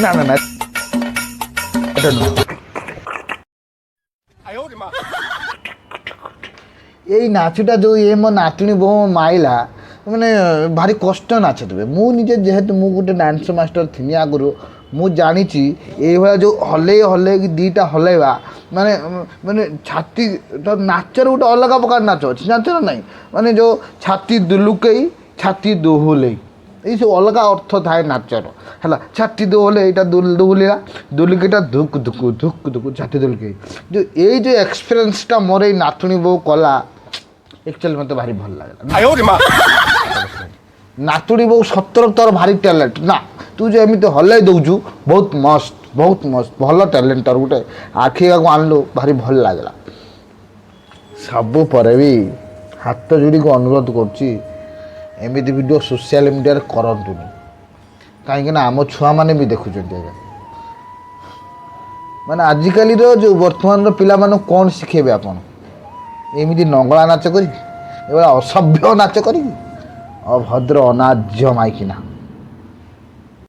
না না না এটা নয়। এই ନାଚଟା ଯେଉଁ ଇଏ ମୋ ନାତୁଣୀ ବୋଉ ମାଇଲା ମାନେ ଭାରି କଷ୍ଟ ନାଚ ଦେବେ। ମୁଁ ନିଜେ ଯେହେତୁ ମୁଁ ଗୋଟେ ଡ୍ୟାନ୍ସ ମାଷ୍ଟର ଥିଲି ଆଗରୁ, ମୁଁ ଜାଣିଛି ଏଇଭଳିଆ ଯେଉଁ ହଲେଇକି ଦୁଇଟା ହଲେଇବା ମାନେ ମାନେ ଛାତି ନାଚର ଗୋଟେ ଅଲଗା ପ୍ରକାର ନାଚ ଅଛି, ଜାଣିଛ ନା ନାହିଁ? ମାନେ ଯେଉଁ ଛାତି ଦୁଲୁକେଇ ଛାତି ଦୋହଲେଇ, ଏଇସବୁ ଅଲଗା ଅର୍ଥ ଥାଏ ନାଚର ହେଲା। ଛାତି ଦୋହଲେ ଏଇଟା ଦୁଲିଲା, ଦୁଲିକିଟା ଧୁକ୍ ଧୁକୁ ଧୁକ୍ ଧୁକୁ ଛାତି ଦୁଲିକେଇ। ଯେଉଁ ଏଇ ଯେଉଁ ଏକ୍ସପିରିଏନ୍ସଟା ମୋର ଏଇ ନାତୁଣୀ ବୋଉ କଲା, एक्चुअली मत भारी भल लगे। नातुड़ी बहु सतर तोर भारी टैलेंट ना, तू जो एमती हल दौचु बहुत मस्त भल टैलेंट तोर गोटे आखि आणलु भारी भल लगला। सब पर भी हाथ जोड़ी को अनुरोध करमती वीडियो सोशल मीडिया करतुनि, कहीं आम छुआ मैंने भी देखुं माने आजिकल जो बर्तमान पिला कौन शिखेबे आपन एमती नंगला नाच करी, एभला असभ्य नाच करी, अभद्र अनाज्य माइकिना।